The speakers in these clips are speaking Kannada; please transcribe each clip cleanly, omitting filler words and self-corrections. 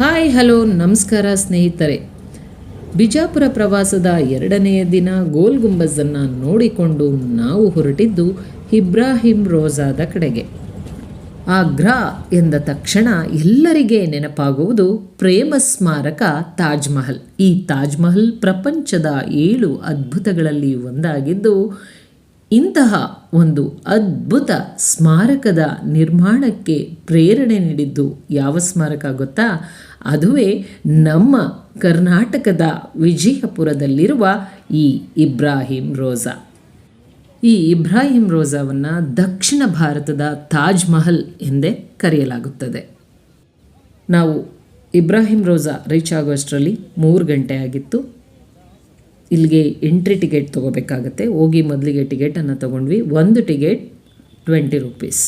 ಹಾಯ್ ಹಲೋ ನಮಸ್ಕಾರ ಸ್ನೇಹಿತರೆ. ಬಿಜಾಪುರ ಪ್ರವಾಸದ 2ನೇ ದಿನ ಗೋಲ್ ಗುಂಬಜನ್ನು ನೋಡಿಕೊಂಡು ನಾವು ಹೊರಟಿದ್ದು ಇಬ್ರಾಹಿಂ ರೋಜಾದ ಕಡೆಗೆ. ಆಗ್ರಾ ಎಂದ ತಕ್ಷಣ ಎಲ್ಲರಿಗೆ ನೆನಪಾಗುವುದು ಪ್ರೇಮ ಸ್ಮಾರಕ ತಾಜ್ ಮಹಲ್. ಈ ತಾಜ್ ಮಹಲ್ ಪ್ರಪಂಚದ 7 ಅದ್ಭುತಗಳಲ್ಲಿ ಒಂದಾಗಿದ್ದು, ಇಂತಹ ಒಂದು ಅದ್ಭುತ ಸ್ಮಾರಕದ ನಿರ್ಮಾಣಕ್ಕೆ ಪ್ರೇರಣೆ ನೀಡಿದ್ದು ಯಾವ ಸ್ಮಾರಕ ಗೊತ್ತಾ? ಅದುವೇ ನಮ್ಮ ಕರ್ನಾಟಕದ ವಿಜಯಪುರದಲ್ಲಿರುವ ಈ ಇಬ್ರಾಹಿಂ ರೋಜಾ. ಈ ಇಬ್ರಾಹಿಂ ರೋಜಾವನ್ನು ದಕ್ಷಿಣ ಭಾರತದ ತಾಜ್ ಮಹಲ್ ಎಂದೇ ಕರೆಯಲಾಗುತ್ತದೆ. ನಾವು ಇಬ್ರಾಹಿಂ ರೋಜಾ ರೀಚ್ ಆಗುವಷ್ಟರಲ್ಲಿ 3 ಗಂಟೆ ಆಗಿತ್ತು. ಇಲ್ಲಿಗೆ ಎಂಟ್ರಿ ಟಿಕೆಟ್ ತೊಗೋಬೇಕಾಗತ್ತೆ. ಹೋಗಿ ಮೊದಲಿಗೆ ಟಿಕೆಟನ್ನು ತೊಗೊಂಡ್ವಿ. ಒಂದು ಟಿಕೆಟ್ 20 ರೂಪೀಸ್.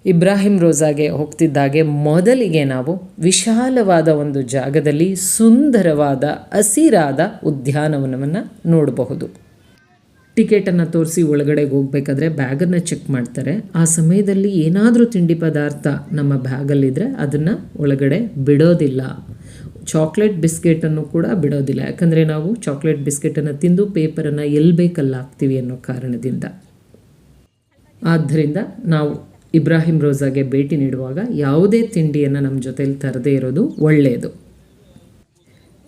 ಇಬ್ರಾಹಿಂ ರೋಜಾಗೆ ಹೋಗ್ತಿದ್ದಾಗೆ ಮೊದಲಿಗೆ ನಾವು ವಿಶಾಲವಾದ ಒಂದು ಜಾಗದಲ್ಲಿ ಸುಂದರವಾದ ಹಸಿರಾದ ಉದ್ಯಾನವನವನ್ನು ನೋಡಬಹುದು. ಟಿಕೆಟನ್ನು ತೋರಿಸಿ ಒಳಗಡೆಗೆ ಹೋಗಬೇಕಾದ್ರೆ ಬ್ಯಾಗನ್ನು ಚೆಕ್ ಮಾಡ್ತಾರೆ. ಆ ಸಮಯದಲ್ಲಿ ಏನಾದರೂ ತಿಂಡಿ ಪದಾರ್ಥ ನಮ್ಮ ಬ್ಯಾಗಲ್ಲಿದ್ದರೆ ಅದನ್ನು ಒಳಗಡೆ ಬಿಡೋದಿಲ್ಲ. ಚಾಕ್ಲೇಟ್ ಬಿಸ್ಕೆಟನ್ನು ಕೂಡ ಬಿಡೋದಿಲ್ಲ. ಯಾಕಂದರೆ ನಾವು ಚಾಕ್ಲೇಟ್ ಬಿಸ್ಕೆಟನ್ನು ತಿಂದು ಪೇಪರನ್ನು ಎಲ್ಲಿ ಬೇಕಲ್ಲ ಹಾಕ್ತೀವಿ ಅನ್ನೋ ಕಾರಣದಿಂದ. ಆದ್ದರಿಂದ ನಾವು ಇಬ್ರಾಹಿಂ ರೋಜಾಗೆ ಭೇಟಿ ನೀಡುವಾಗ ಯಾವುದೇ ತಿಂಡಿಯನ್ನು ನಮ್ಮ ಜೊತೆಲಿ ತರದೇ ಇರೋದು ಒಳ್ಳೆಯದು.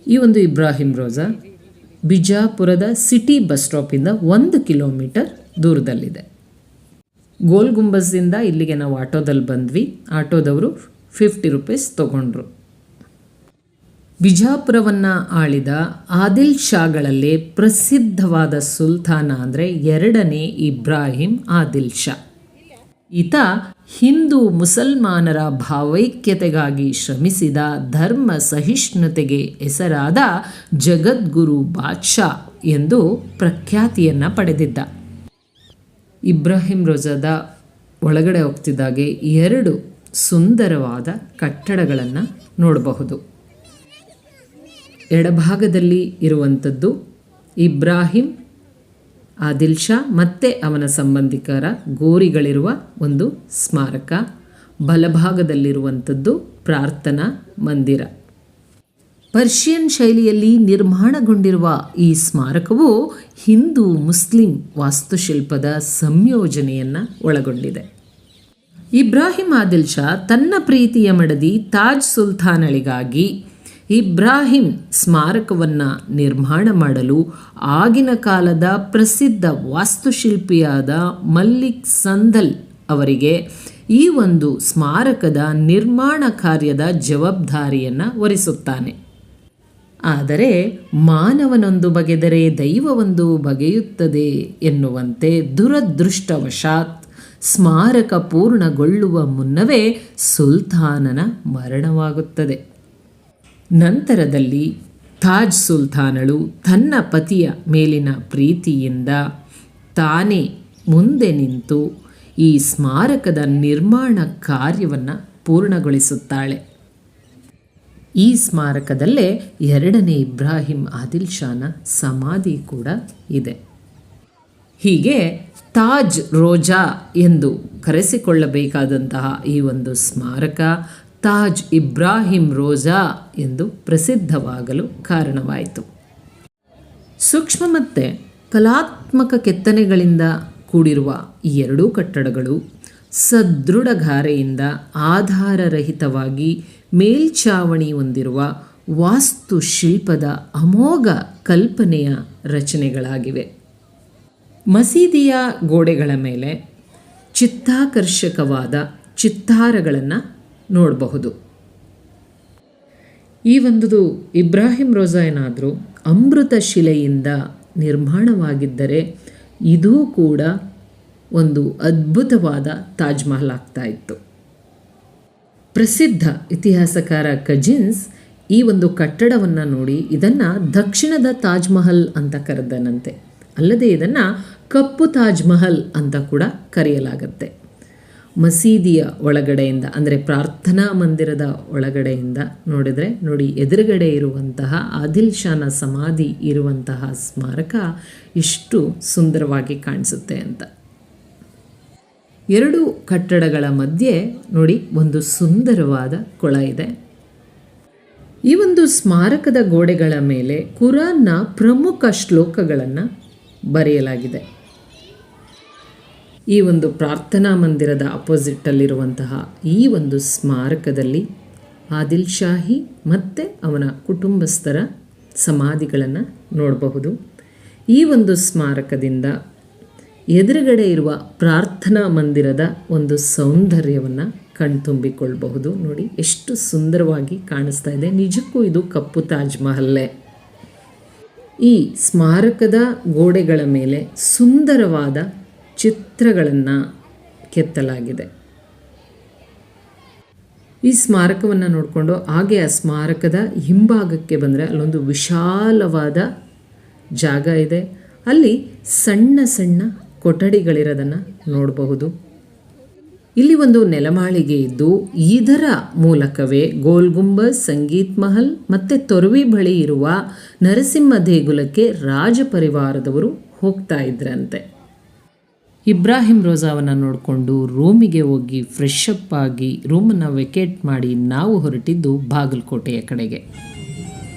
ಈ ಒಂದು ಇಬ್ರಾಹಿಂ ರೋಜಾ ಬಿಜಾಪುರದ ಸಿಟಿ ಬಸ್ ಸ್ಟಾಪಿಂದ 1 ಕಿಲೋಮೀಟರ್ ದೂರದಲ್ಲಿದೆ. ಗೋಲ್ ಗುಂಬಜ್ದಿಂದ ಇಲ್ಲಿಗೆ ನಾವು ಆಟೋದಲ್ಲಿ ಬಂದ್ವಿ. ಆಟೋದವರು 50 ರೂಪೀಸ್ ತೊಗೊಂಡ್ರು. ಬಿಜಾಪುರವನ್ನು ಆಳಿದ ಆದಿಲ್ ಶಾಗಳಲ್ಲೇ ಪ್ರಸಿದ್ಧವಾದ ಸುಲ್ತಾನ ಅಂದರೆ 2ನೇ ಇಬ್ರಾಹಿಂ ಆದಿಲ್ ಶಾ. ಈತ ಹಿಂದೂ ಮುಸಲ್ಮಾನರ ಭಾವೈಕ್ಯತೆಗಾಗಿ ಶ್ರಮಿಸಿದ ಧರ್ಮ ಸಹಿಷ್ಣುತೆಗೆ ಹೆಸರಾದ ಜಗದ್ಗುರು ಬಾದ್ಶಾ ಎಂದು ಪ್ರಖ್ಯಾತಿಯನ್ನು ಪಡೆದಿದ್ದ. ಇಬ್ರಾಹಿಂ ರೋಜಾದ ಒಳಗಡೆ ಹೋಗ್ತಿದ್ದಾಗೆ 2 ಸುಂದರವಾದ ಕಟ್ಟಡಗಳನ್ನು ನೋಡಬಹುದು. ಎಡಭಾಗದಲ್ಲಿ ಇರುವಂಥದ್ದು ಇಬ್ರಾಹಿಂ ಆದಿಲ್ ಶಾ ಮತ್ತು ಅವನ ಸಂಬಂಧಿಕರ ಗೋರಿಗಳಿರುವ ಒಂದು ಸ್ಮಾರಕ. ಬಲಭಾಗದಲ್ಲಿರುವಂಥದ್ದು ಪ್ರಾರ್ಥನಾ ಮಂದಿರ. ಪರ್ಷಿಯನ್ ಶೈಲಿಯಲ್ಲಿ ನಿರ್ಮಾಣಗೊಂಡಿರುವ ಈ ಸ್ಮಾರಕವು ಹಿಂದೂ ಮುಸ್ಲಿಂ ವಾಸ್ತುಶಿಲ್ಪದ ಸಂಯೋಜನೆಯನ್ನು ಒಳಗೊಂಡಿದೆ. ಇಬ್ರಾಹಿಂ ಆದಿಲ್ ಶಾ ತನ್ನ ಪ್ರೀತಿಯ ಮಡದಿ ತಾಜ್ ಸುಲ್ತಾನಳಿಗಾಗಿ ಇಬ್ರಾಹಿಂ ಸ್ಮಾರಕವನ್ನು ನಿರ್ಮಾಣ ಮಾಡಲು ಆಗಿನ ಕಾಲದ ಪ್ರಸಿದ್ಧ ವಾಸ್ತುಶಿಲ್ಪಿಯಾದ ಮಲ್ಲಿಕ್ ಸಂದಲ್ ಅವರಿಗೆ ಈ ಒಂದು ಸ್ಮಾರಕದ ನಿರ್ಮಾಣ ಕಾರ್ಯದ ಜವಾಬ್ದಾರಿಯನ್ನು ಹೊರಿಸುತ್ತಾನೆ. ಆದರೆ ಮಾನವನೊಂದು ಬಗೆದರೆ ದೈವವೊಂದು ಬಗೆಯುತ್ತದೆ ಎನ್ನುವಂತೆ ದುರದೃಷ್ಟವಶಾತ್ ಸ್ಮಾರಕ ಪೂರ್ಣಗೊಳ್ಳುವ ಮುನ್ನವೇ ಸುಲ್ತಾನನ ಮರಣವಾಗುತ್ತದೆ. ನಂತರದಲ್ಲಿ ತಾಜ್ ಸುಲ್ತಾನಳು ತನ್ನ ಪತಿಯ ಮೇಲಿನ ಪ್ರೀತಿಯಿಂದ ತಾನೇ ಮುಂದೆ ನಿಂತು ಈ ಸ್ಮಾರಕದ ನಿರ್ಮಾಣ ಕಾರ್ಯವನ್ನು ಪೂರ್ಣಗೊಳಿಸುತ್ತಾಳೆ. ಈ ಸ್ಮಾರಕದಲ್ಲೇ 2ನೇ ಇಬ್ರಾಹಿಂ ಆದಿಲ್ ಶಾನ ಸಮಾಧಿ ಕೂಡ ಇದೆ. ಹೀಗೆ ತಾಜ್ ರೋಜಾ ಎಂದು ಕರೆಸಿಕೊಳ್ಳಬೇಕಾದಂತಹ ಈ ಒಂದು ಸ್ಮಾರಕ ತಾಜ್ ಇಬ್ರಾಹಿಂ ರೋಜಾ ಎಂದು ಪ್ರಸಿದ್ಧವಾಗಲು ಕಾರಣವಾಯಿತು. ಸೂಕ್ಷ್ಮ ಮತ್ತು ಕಲಾತ್ಮಕ ಕೆತ್ತನೆಗಳಿಂದ ಕೂಡಿರುವ ಈ 2 ಕಟ್ಟಡಗಳು ಸದೃಢ ಗಾರೆಯಿಂದ ಆಧಾರರಹಿತವಾಗಿ ಮೇಲ್ಛಾವಣಿ ಹೊಂದಿರುವ ವಾಸ್ತುಶಿಲ್ಪದ ಅಮೋಘ ಕಲ್ಪನೆಯ ರಚನೆಗಳಾಗಿವೆ. ಮಸೀದಿಯ ಗೋಡೆಗಳ ಮೇಲೆ ಚಿತ್ತಾಕರ್ಷಕವಾದ ಚಿತ್ತಾರಗಳನ್ನು ನೋಡಬಹುದು. ಈ ಒಂದು ಇಬ್ರಾಹಿಂ ರೋಜಾ ಏನಾದರೂ ಅಮೃತ ಶಿಲೆಯಿಂದ ನಿರ್ಮಾಣವಾಗಿದ್ದರೆ ಇದೂ ಕೂಡ ಒಂದು ಅದ್ಭುತವಾದ ತಾಜ್ ಮಹಲ್ ಆಗ್ತಾ ಇತ್ತು. ಪ್ರಸಿದ್ಧ ಇತಿಹಾಸಕಾರ ಕಜಿನ್ಸ್ ಈ ಒಂದು ಕಟ್ಟಡವನ್ನು ನೋಡಿ ಇದನ್ನು ದಕ್ಷಿಣದ ತಾಜ್ ಮಹಲ್ ಅಂತ ಕರೆದನಂತೆ. ಅಲ್ಲದೆ ಇದನ್ನು ಕಪ್ಪು ತಾಜ್ ಮಹಲ್ ಅಂತ ಕೂಡ ಕರೆಯಲಾಗತ್ತೆ. ಮಸೀದಿಯ ಒಳಗಡೆಯಿಂದ ಅಂದರೆ ಪ್ರಾರ್ಥನಾ ಮಂದಿರದ ಒಳಗಡೆಯಿಂದ ನೋಡಿದರೆ ನೋಡಿ, ಎದುರುಗಡೆ ಇರುವಂತಹ ಆದಿಲ್ ಶಾನ ಸಮಾಧಿ ಇರುವಂತಹ ಸ್ಮಾರಕ ಎಷ್ಟು ಸುಂದರವಾಗಿ ಕಾಣಿಸುತ್ತೆ ಅಂತ. 2 ಕಟ್ಟಡಗಳ ಮಧ್ಯೆ ನೋಡಿ ಒಂದು ಸುಂದರವಾದ ಕೊಳ ಇದೆ. ಈ ಒಂದು ಸ್ಮಾರಕದ ಗೋಡೆಗಳ ಮೇಲೆ ಕುರಾನ್ನ ಪ್ರಮುಖ ಶ್ಲೋಕಗಳನ್ನು ಬರೆಯಲಾಗಿದೆ. ಈ ಒಂದು ಪ್ರಾರ್ಥನಾ ಮಂದಿರದ ಅಪೋಸಿಟಲ್ಲಿರುವಂತಹ ಈ ಒಂದು ಸ್ಮಾರಕದಲ್ಲಿ ಆದಿಲ್ ಶಾಹಿ ಮತ್ತು ಅವನ ಕುಟುಂಬಸ್ಥರ ಸಮಾಧಿಗಳನ್ನು ನೋಡಬಹುದು. ಈ ಒಂದು ಸ್ಮಾರಕದಿಂದ ಎದುರುಗಡೆ ಇರುವ ಪ್ರಾರ್ಥನಾ ಮಂದಿರದ ಒಂದು ಸೌಂದರ್ಯವನ್ನು ಕಣ್ತುಂಬಿಕೊಳ್ಬಹುದು. ನೋಡಿ ಎಷ್ಟು ಸುಂದರವಾಗಿ ಕಾಣಿಸ್ತಾ ಇದೆ. ನಿಜಕ್ಕೂ ಇದು ಕಪ್ಪು ತಾಜ್ ಮಹಲ್ಲೇ. ಈ ಸ್ಮಾರಕದ ಗೋಡೆಗಳ ಮೇಲೆ ಸುಂದರವಾದ ಚಿತ್ರಗಳನ್ನು ಕೆತ್ತಲಾಗಿದೆ. ಈ ಸ್ಮಾರಕವನ್ನು ನೋಡಿಕೊಂಡು ಹಾಗೆ ಆ ಸ್ಮಾರಕದ ಹಿಂಭಾಗಕ್ಕೆ ಬಂದರೆ ಅಲ್ಲೊಂದು ವಿಶಾಲವಾದ ಜಾಗ ಇದೆ. ಅಲ್ಲಿ ಸಣ್ಣ ಸಣ್ಣ ಕೊಠಡಿಗಳಿರೋದನ್ನು ನೋಡಬಹುದು. ಇಲ್ಲಿ ಒಂದು ನೆಲಮಾಳಿಗೆ ಇದ್ದು ಇದರ ಮೂಲಕವೇ ಗೋಲ್ ಗುಂಬಜ್, ಸಂಗೀತ್ ಮಹಲ್ ಮತ್ತು ತೊರವಿ ಬಳಿ ಇರುವ ನರಸಿಂಹ ದೇಗುಲಕ್ಕೆ ರಾಜ ಪರಿವಾರದವರು ಹೋಗ್ತಾ ಇದ್ರಂತೆ. ಇಬ್ರಾಹಿಂ ರೋಜಾವನ್ನು ನೋಡಿಕೊಂಡು ರೂಮಿಗೆ ಹೋಗಿ ಫ್ರೆಶ್ ಅಪ್ ಆಗಿ ರೂಮನ್ನು ವೆಕೇಟ್ ಮಾಡಿ ನಾವು ಹೊರಟಿದ್ದು ಬಾಗಲಕೋಟೆಯ ಕಡೆಗೆ.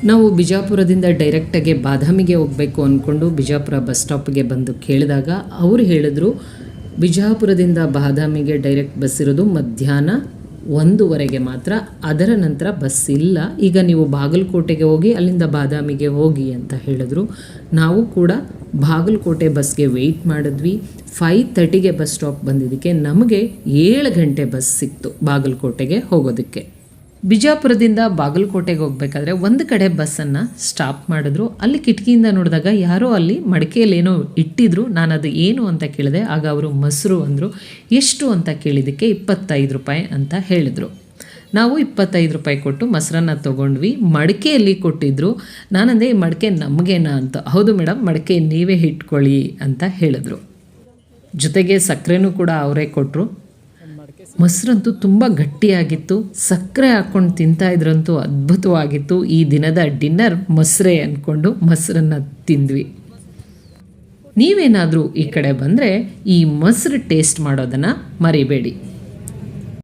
ನಾವು ಬಿಜಾಪುರದಿಂದ ಡೈರೆಕ್ಟಾಗಿ ಬಾದಾಮಿಗೆ ಹೋಗಬೇಕು ಅಂದ್ಕೊಂಡು ಬಿಜಾಪುರ ಬಸ್ ಸ್ಟಾಪ್ಗೆ ಬಂದು ಕೇಳಿದಾಗ ಅವರು ಹೇಳಿದ್ರು, ಬಿಜಾಪುರದಿಂದ ಬಾದಾಮಿಗೆ ಡೈರೆಕ್ಟ್ ಬಸ್ ಇರೋದು ಮಧ್ಯಾಹ್ನ 1:00 ಮಾತ್ರ, ಅದರ ನಂತರ ಬಸ್ ಇಲ್ಲ. ಈಗ ನೀವು ಬಾಗಲಕೋಟೆಗೆ ಹೋಗಿ ಅಲ್ಲಿಂದ ಬಾದಾಮಿಗೆ ಹೋಗಿ ಅಂತ ಹೇಳಿದ್ರು. ನಾವು ಕೂಡ ಬಾಗಲಕೋಟೆ ಬಸ್ಗೆ ವೆಯ್ಟ್ ಮಾಡಿದ್ವಿ. 5:30ಗೆ ಬಸ್ ಸ್ಟಾಪ್ ಬಂದಿದ್ದಕ್ಕೆ ನಮಗೆ 7 ಗಂಟೆ ಬಸ್ ಸಿಕ್ತು ಬಾಗಲಕೋಟೆಗೆ ಹೋಗೋದಕ್ಕೆ. ಬಿಜಾಪುರದಿಂದ ಬಾಗಲಕೋಟೆಗೆ ಹೋಗಬೇಕಾದ್ರೆ ಒಂದು ಕಡೆ ಬಸ್ಸನ್ನು ಸ್ಟಾಪ್ ಮಾಡಿದ್ರು. ಅಲ್ಲಿ ಕಿಟಕಿಯಿಂದ ನೋಡಿದಾಗ ಯಾರೋ ಅಲ್ಲಿ ಮಡಿಕೆಯಲ್ಲಿ ಏನೋ ಇಟ್ಟಿದ್ರು. ನಾನು ಅದು ಏನು ಅಂತ ಕೇಳಿದೆ. ಆಗ ಅವರು ಮೊಸರು ಅಂದರು. ಎಷ್ಟು ಅಂತ ಕೇಳಿದ್ದಕ್ಕೆ 25 ರೂಪಾಯಿ ಅಂತ ಹೇಳಿದರು. ನಾವು 25 ರೂಪಾಯಿ ಕೊಟ್ಟು ಮೊಸರನ್ನು ತೊಗೊಂಡ್ವಿ. ಮಡಿಕೆಯಲ್ಲಿ ಕೊಟ್ಟಿದ್ದರು. ನಾನಂದೆ ಈ ಮಡಿಕೆ ನಮಗೇನಾ ಅಂತ. ಹೌದು ಮೇಡಮ್, ಮಡಿಕೆ ನೀವೇ ಇಟ್ಕೊಳ್ಳಿ ಅಂತ ಹೇಳಿದ್ರು. ಜೊತೆಗೆ ಸಕ್ಕರೆನೂ ಕೂಡ ಅವರೇ ಕೊಟ್ಟರು. ಮೊಸರಂತೂ ತುಂಬ ಗಟ್ಟಿಯಾಗಿತ್ತು. ಸಕ್ಕರೆ ಹಾಕ್ಕೊಂಡು ತಿಂತಾಯಿದ್ರಂತೂ ಅದ್ಭುತವಾಗಿತ್ತು. ಈ ದಿನದ ಡಿನ್ನರ್ ಮೊಸರೇ ಅಂದ್ಕೊಂಡು ಮೊಸರನ್ನು ತಿಂದ್ವಿ. ನೀವೇನಾದರೂ ಈ ಕಡೆ ಬಂದರೆ ಈ ಮೊಸರು ಟೇಸ್ಟ್ ಮಾಡೋದನ್ನು ಮರಿಬೇಡಿ.